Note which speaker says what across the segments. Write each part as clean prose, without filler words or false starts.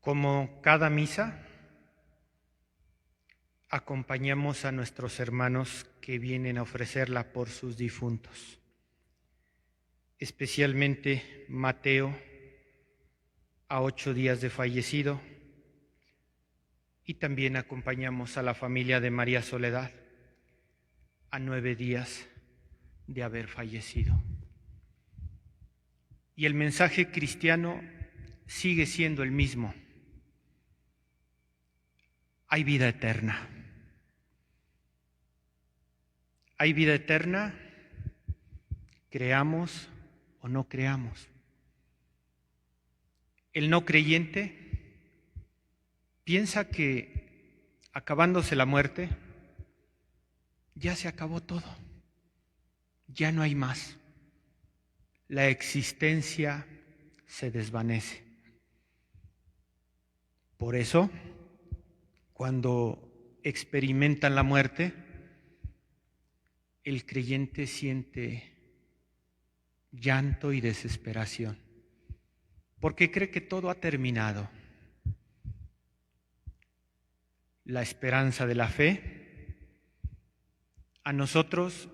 Speaker 1: Como cada misa, acompañamos a nuestros hermanos que vienen a ofrecerla por sus difuntos, especialmente Mateo, a 8 días de fallecido, y también acompañamos a la familia de María Soledad, a 9 días de haber fallecido. Y el mensaje cristiano sigue siendo el mismo. Hay vida eterna. Hay vida eterna, creamos o no creamos. El no creyente piensa que acabándose la muerte, ya se acabó todo, ya no hay más. La existencia se desvanece. Por eso, cuando experimentan la muerte, el creyente siente llanto y desesperación, porque cree que todo ha terminado. La esperanza de la fe a nosotros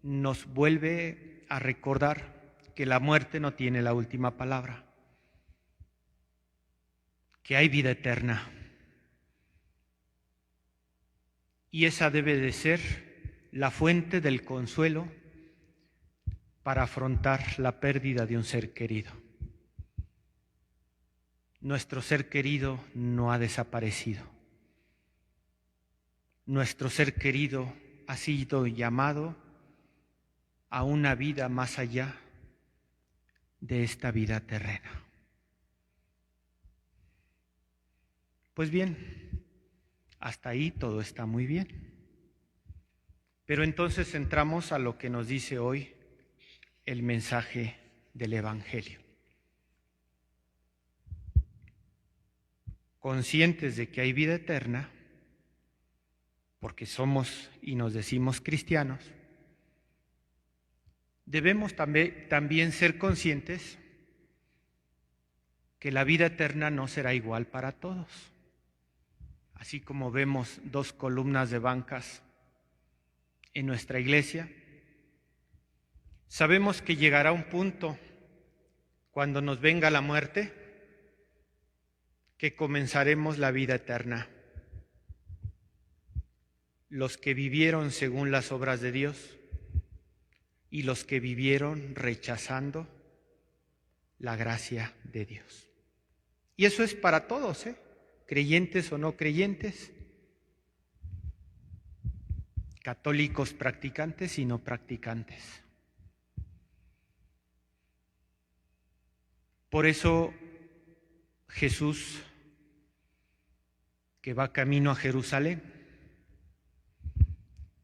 Speaker 1: nos vuelve a recordar que la muerte no tiene la última palabra, que hay vida eterna. Y esa debe de ser la fuente del consuelo para afrontar la pérdida de un ser querido. Nuestro ser querido no ha desaparecido. Nuestro ser querido ha sido llamado a una vida más allá de esta vida terrena. Pues bien, hasta ahí todo está muy bien. Pero entonces entramos a lo que nos dice hoy el mensaje del Evangelio. Conscientes de que hay vida eterna, porque somos y nos decimos cristianos, debemos también ser conscientes que la vida eterna no será igual para todos. Así como vemos 2 columnas de bancas en nuestra iglesia, sabemos que llegará un punto cuando nos venga la muerte que comenzaremos la vida eterna. Los que vivieron según las obras de Dios y los que vivieron rechazando la gracia de Dios. Y eso es para todos, creyentes o no creyentes, católicos practicantes y no practicantes. Por eso Jesús, que va camino a Jerusalén,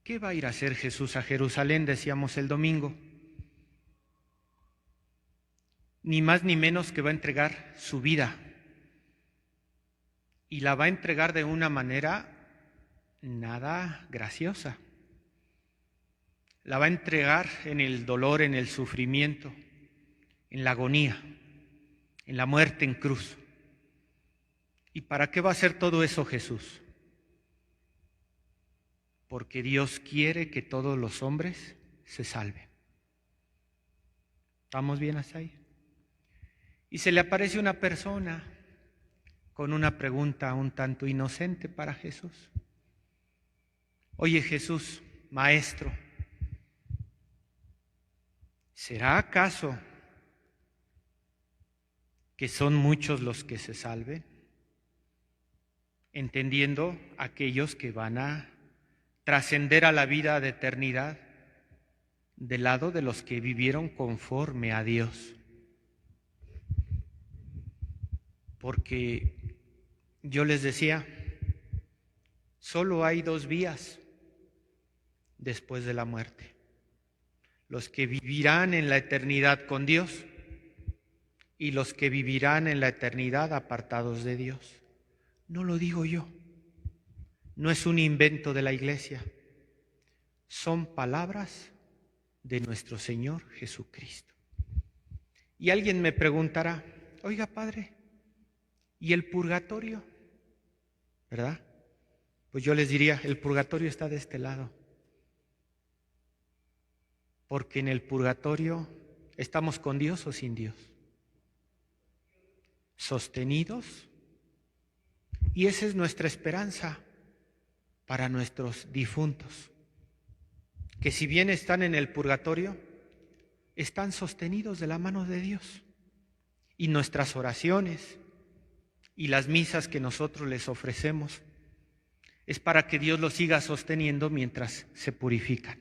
Speaker 1: ¿qué va a ir a hacer Jesús a Jerusalén? Decíamos el domingo. Ni más ni menos que va a entregar su vida. Y la va a entregar de una manera nada graciosa. La va a entregar en el dolor, en el sufrimiento, en la agonía, en la muerte en cruz. ¿Y para qué va a hacer todo eso Jesús? Porque Dios quiere que todos los hombres se salven. ¿Estamos bien hasta ahí? Y se le aparece una persona con una pregunta un tanto inocente para Jesús. Oye Jesús, maestro, ¿será acaso que son muchos los que se salven? Entendiendo aquellos que van a trascender a la vida de eternidad del lado de los que vivieron conforme a Dios. Porque yo les decía, solo hay 2 vías después de la muerte. Los que vivirán en la eternidad con Dios y los que vivirán en la eternidad apartados de Dios. No lo digo yo, no es un invento de la Iglesia, son palabras de nuestro Señor Jesucristo. Y alguien me preguntará, oiga Padre, ¿Y el purgatorio? ¿Verdad? Pues yo les diría, el purgatorio está de este lado. Porque en el purgatorio estamos con Dios o sin Dios. Sostenidos. Y esa es nuestra esperanza para nuestros difuntos. Que si bien están en el purgatorio, están sostenidos de la mano de Dios. Y nuestras oraciones y las misas que nosotros les ofrecemos es para que Dios los siga sosteniendo mientras se purifican.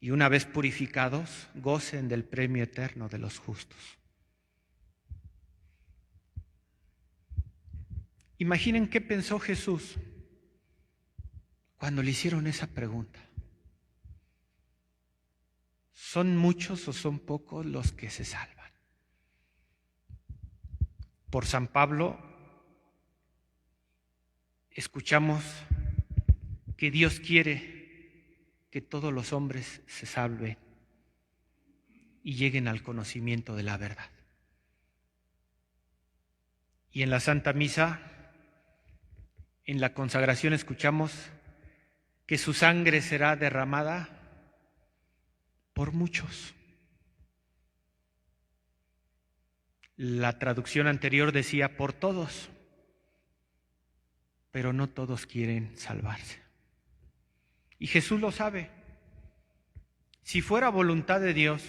Speaker 1: Y una vez purificados, gocen del premio eterno de los justos. Imaginen qué pensó Jesús cuando le hicieron esa pregunta. ¿Son muchos o son pocos los que se salvan? Por San Pablo escuchamos que Dios quiere que todos los hombres se salven y lleguen al conocimiento de la verdad. Y en la Santa Misa, en la consagración, escuchamos que su sangre será derramada por muchos. La traducción anterior decía por todos, pero no todos quieren salvarse. Y Jesús lo sabe. Si fuera voluntad de Dios,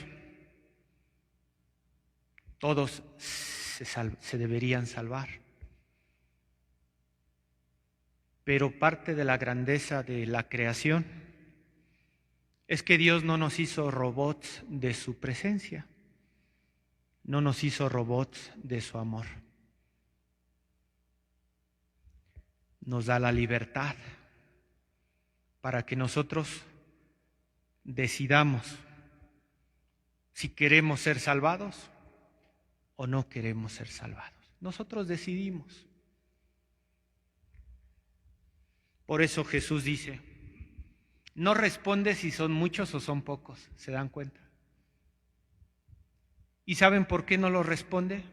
Speaker 1: todos se deberían salvar. Pero parte de la grandeza de la creación es que Dios no nos hizo robots de su presencia, no nos hizo robots de su amor. Nos da la libertad para que nosotros decidamos si queremos ser salvados o no queremos ser salvados. Nosotros decidimos. Por eso Jesús dice, no responde si son muchos o son pocos, ¿se dan cuenta? ¿Y saben por qué no lo responde?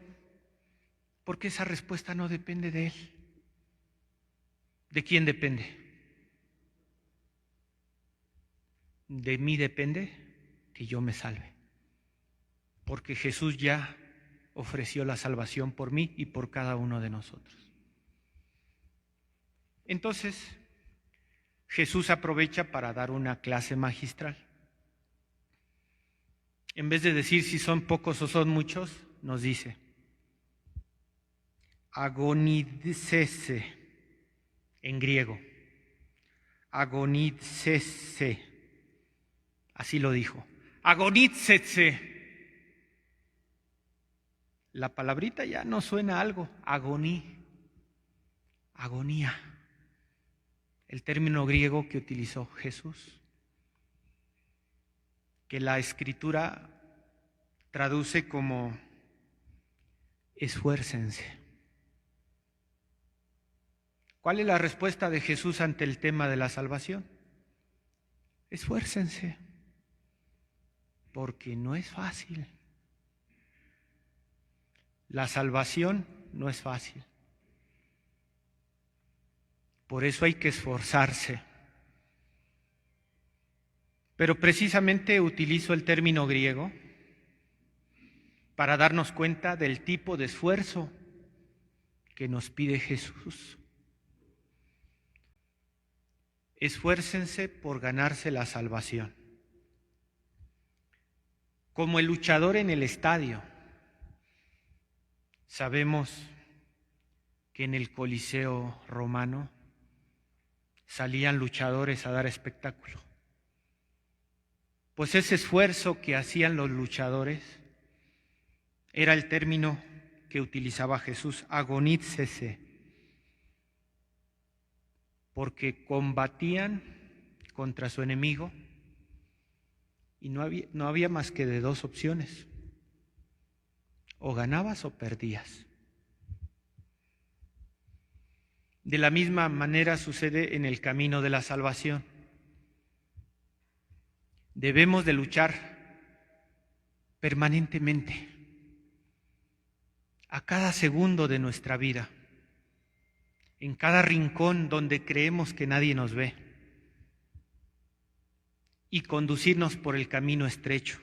Speaker 1: Porque esa respuesta no depende de Él. ¿De quién depende? De mí depende que yo me salve. Porque Jesús ya ofreció la salvación por mí y por cada uno de nosotros. Entonces, Jesús aprovecha para dar una clase magistral. En vez de decir si son pocos o son muchos, nos dice, agonizese, en griego, agonizese, así lo dijo, agonízese. La palabrita ya no suena a algo, agonía, el término griego que utilizó Jesús, que la Escritura traduce como esfuércense. ¿Cuál es la respuesta de Jesús ante el tema de la salvación? Esfuércense, porque no es fácil. La salvación no es fácil. Por eso hay que esforzarse. Pero precisamente utilizo el término griego para darnos cuenta del tipo de esfuerzo que nos pide Jesús. Esfuércense por ganarse la salvación. Como el luchador en el estadio. Sabemos que en el Coliseo romano salían luchadores a dar espectáculo. Pues ese esfuerzo que hacían los luchadores era el término que utilizaba Jesús, agonízese, porque combatían contra su enemigo y no había más que de dos opciones, o ganabas o perdías. De la misma manera sucede en el camino de la salvación. Debemos de luchar permanentemente a cada segundo de nuestra vida, en cada rincón donde creemos que nadie nos ve, y conducirnos por el camino estrecho,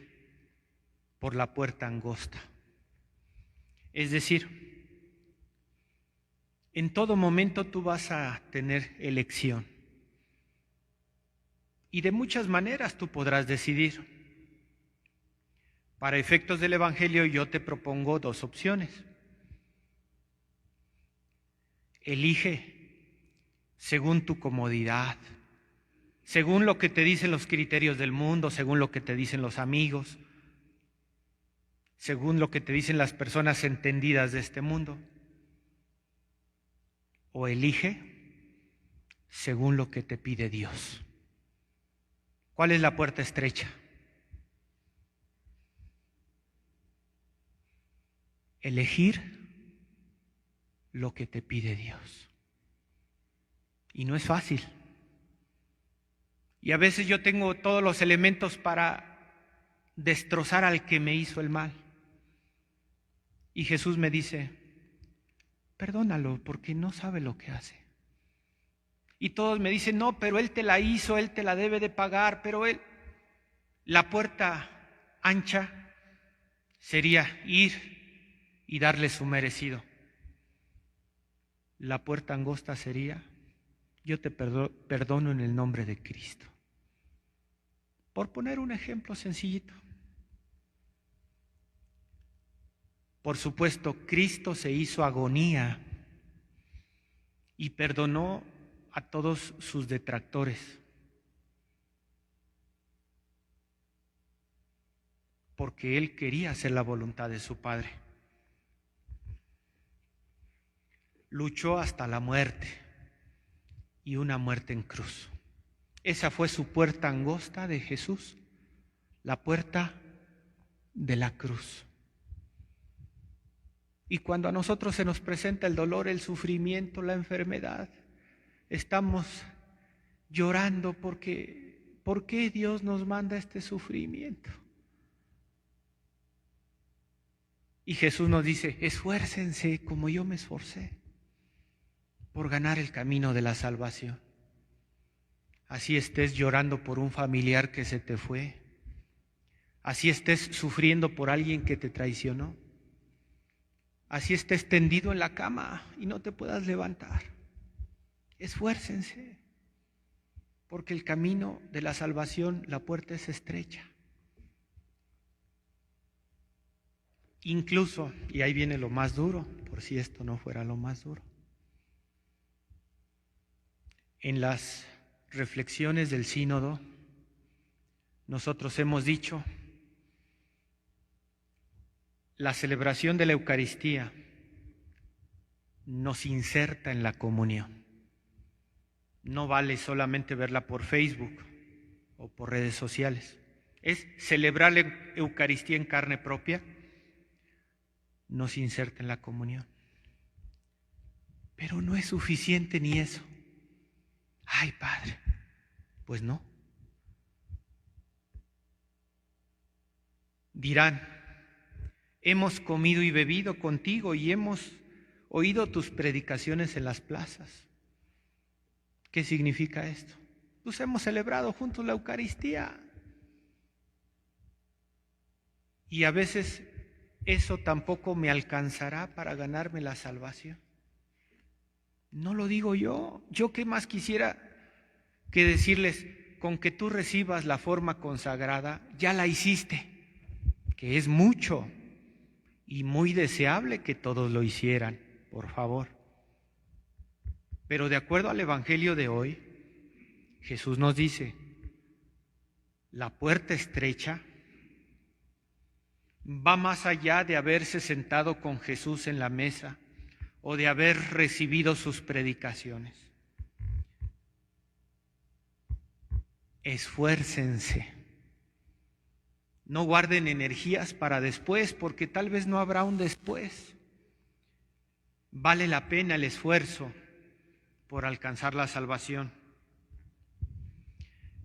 Speaker 1: por la puerta angosta. Es decir, en todo momento tú vas a tener elección. Y de muchas maneras tú podrás decidir. Para efectos del Evangelio yo te propongo dos opciones. Elige según tu comodidad, según lo que te dicen los criterios del mundo, según lo que te dicen los amigos, según lo que te dicen las personas entendidas de este mundo. O elige según lo que te pide Dios. ¿Cuál es la puerta estrecha? Elegir lo que te pide Dios. Y no es fácil. Y a veces yo tengo todos los elementos para destrozar al que me hizo el mal. Y Jesús me dice, perdónalo porque no sabe lo que hace. Y todos me dicen, no, pero él te la hizo, él te la debe de pagar, pero él... La puerta ancha sería ir y darle su merecido. La puerta angosta sería, yo te perdono en el nombre de Cristo. Por poner un ejemplo sencillito. Por supuesto, Cristo se hizo agonía y perdonó a todos sus detractores, porque Él quería hacer la voluntad de su Padre. Luchó hasta la muerte, y una muerte en cruz. Esa fue su puerta angosta de Jesús, la puerta de la cruz. Y cuando a nosotros se nos presenta el dolor, el sufrimiento, la enfermedad, estamos llorando porque ¿por qué Dios nos manda este sufrimiento? Y Jesús nos dice, esfuércense como yo me esforcé por ganar el camino de la salvación. Así estés llorando por un familiar que se te fue, así estés sufriendo por alguien que te traicionó, así estés tendido en la cama y no te puedas levantar. Esfuércense, porque el camino de la salvación, la puerta es estrecha. Incluso, y ahí viene lo más duro, por si esto no fuera lo más duro, en las reflexiones del sínodo, nosotros hemos dicho, la celebración de la Eucaristía nos inserta en la comunión. No vale solamente verla por Facebook o por redes sociales. Es celebrar la Eucaristía en carne propia, nos inserta en la comunión. Pero no es suficiente ni eso. Ay, Padre, pues no. Dirán, hemos comido y bebido contigo y hemos oído tus predicaciones en las plazas. ¿Qué significa esto? Pues hemos celebrado juntos la Eucaristía. Y a veces eso tampoco me alcanzará para ganarme la salvación. No lo digo yo. Yo qué más quisiera que decirles, con que tú recibas la forma consagrada, ya la hiciste, que es mucho y muy deseable que todos lo hicieran, por favor. Pero de acuerdo al Evangelio de hoy, Jesús nos dice, la puerta estrecha va más allá de haberse sentado con Jesús en la mesa o de haber recibido sus predicaciones. Esfuércense. No guarden energías para después, porque tal vez no habrá un después. Vale la pena el esfuerzo por alcanzar la salvación.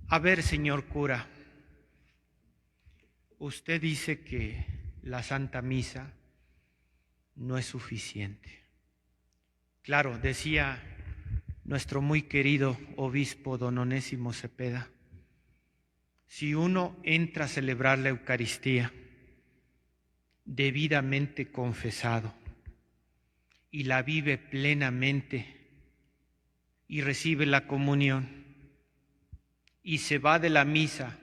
Speaker 1: A ver, señor cura, usted dice que la Santa Misa no es suficiente. Claro, decía nuestro muy querido obispo don Onésimo Cepeda, si uno entra a celebrar la Eucaristía debidamente confesado y la vive plenamente y recibe la comunión y se va de la misa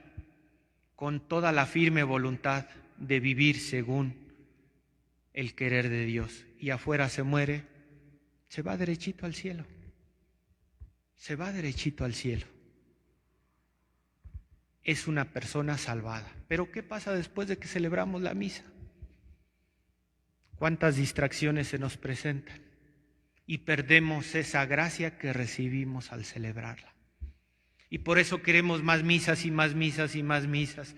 Speaker 1: con toda la firme voluntad de vivir según el querer de Dios y afuera se muere, se va derechito al cielo. Se va derechito al cielo. Es una persona salvada. Pero ¿qué pasa después de que celebramos la misa? ¿Cuántas distracciones se nos presentan? Y perdemos esa gracia que recibimos al celebrarla. Y por eso queremos más misas y más misas y más misas.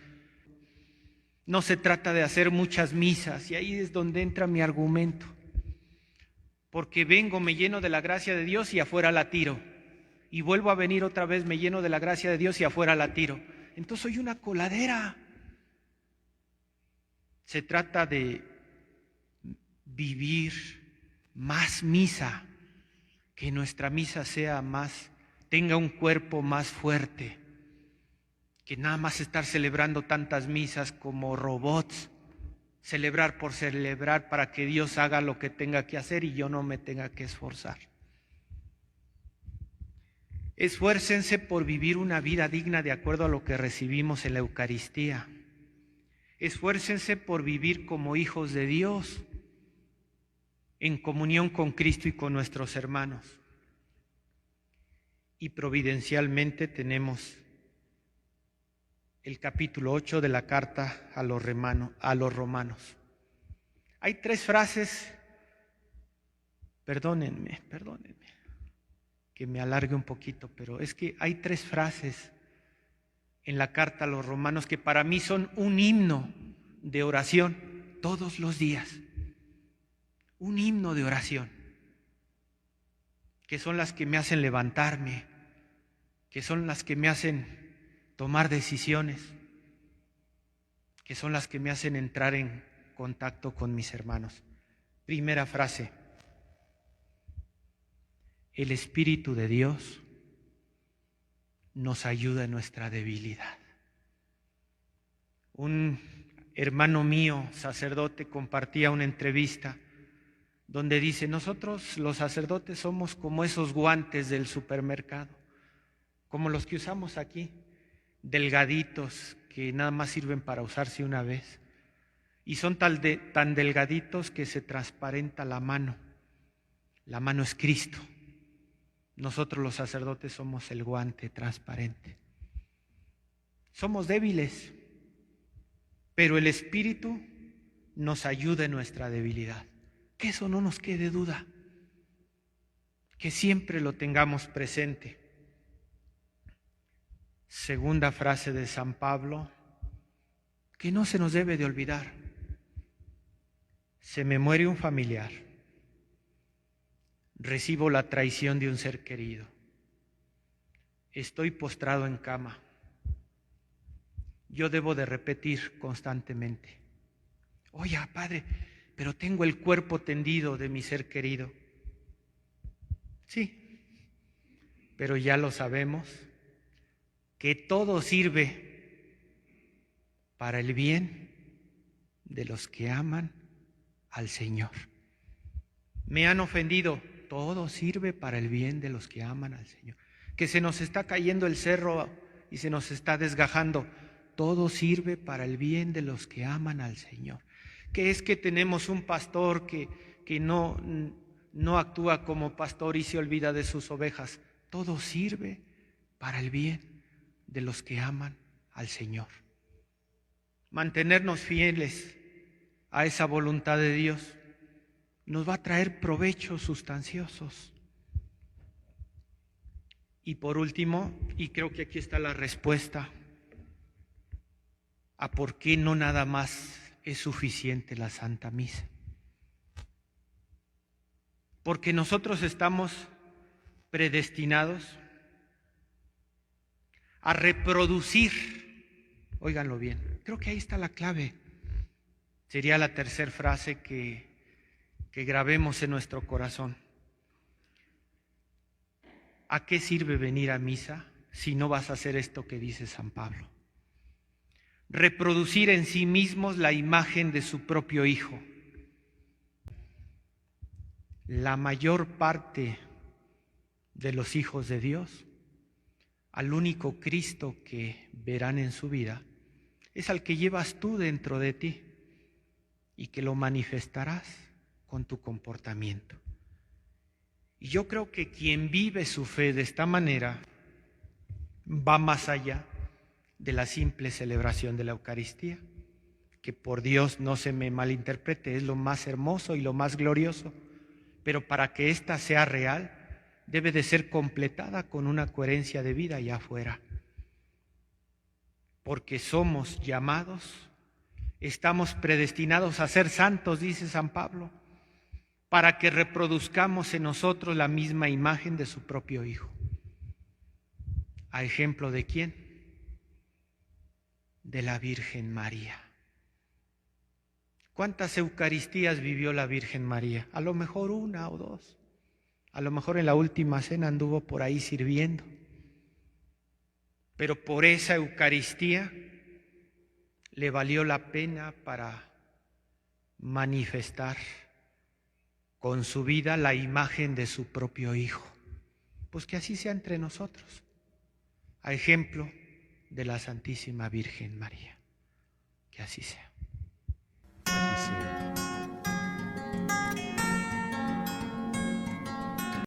Speaker 1: No se trata de hacer muchas misas, y ahí es donde entra mi argumento. Porque vengo, me lleno de la gracia de Dios y afuera la tiro. Y vuelvo a venir otra vez, me lleno de la gracia de Dios y afuera la tiro. Entonces soy una coladera. Se trata de vivir más misa, que nuestra misa sea más, tenga un cuerpo más fuerte, que nada más estar celebrando tantas misas como robots, celebrar por celebrar para que Dios haga lo que tenga que hacer y yo no me tenga que esforzar. Esfuércense por vivir una vida digna de acuerdo a lo que recibimos en la Eucaristía. Esfuércense por vivir como hijos de Dios, en comunión con Cristo y con nuestros hermanos. Y providencialmente tenemos el capítulo 8 de la carta a los romanos. Hay 3 frases, perdónenme, que me alargue un poquito, pero es que hay 3 frases en la carta a los romanos que para mí son un himno de oración todos los días. Un himno de oración, que son las que me hacen levantarme, que son las que me hacen tomar decisiones, que son las que me hacen entrar en contacto con mis hermanos. Primera frase: el Espíritu de Dios nos ayuda en nuestra debilidad. Un hermano mío, sacerdote, compartía una entrevista donde dice: nosotros los sacerdotes somos como esos guantes del supermercado, como los que usamos aquí, delgaditos, que nada más sirven para usarse una vez. Y son tan delgaditos que se transparenta la mano. La mano es Cristo. Nosotros los sacerdotes somos el guante transparente. Somos débiles, pero el Espíritu nos ayuda en nuestra debilidad. Que eso no nos quede duda, que siempre lo tengamos presente. Segunda frase de San Pablo, que no se nos debe de olvidar: se me muere un familiar, recibo la traición de un ser querido, estoy postrado en cama. Yo debo de repetir constantemente: oye, Padre, pero tengo el cuerpo tendido de mi ser querido. Sí, pero ya lo sabemos, que todo sirve para el bien de los que aman al Señor. Me han ofendido, todo sirve para el bien de los que aman al Señor. Que se nos está cayendo el cerro y se nos está desgajando, todo sirve para el bien de los que aman al Señor. Que es que tenemos un pastor que no actúa como pastor y se olvida de sus ovejas. Todo sirve para el bien de los que aman al Señor. Mantenernos fieles a esa voluntad de Dios nos va a traer provechos sustanciosos. Y por último, y creo que aquí está la respuesta a por qué no nada más es suficiente la Santa Misa. Porque nosotros estamos predestinados a reproducir, óiganlo bien, creo que ahí está la clave. Sería la tercera frase que que grabemos en nuestro corazón. ¿A qué sirve venir a misa si no vas a hacer esto que dice San Pablo? Reproducir en sí mismos la imagen de su propio Hijo. La mayor parte de los hijos de Dios, al único Cristo que verán en su vida, es al que llevas tú dentro de ti y que lo manifestarás con tu comportamiento. Y yo creo que quien vive su fe de esta manera va más allá de la simple celebración de la Eucaristía, que por Dios no se me malinterprete, es lo más hermoso y lo más glorioso, pero para que ésta sea real, debe de ser completada con una coherencia de vida allá afuera. Porque somos llamados, estamos predestinados a ser santos, dice San Pablo, para que reproduzcamos en nosotros la misma imagen de su propio Hijo. ¿A ejemplo de quién? De la Virgen María. ¿Cuántas Eucaristías vivió la Virgen María? A lo mejor una o dos. A lo mejor en la última cena anduvo por ahí sirviendo. Pero por esa Eucaristía le valió la pena para manifestar con su vida la imagen de su propio Hijo. Pues que así sea entre nosotros, a ejemplo de la Santísima Virgen María. Que así sea.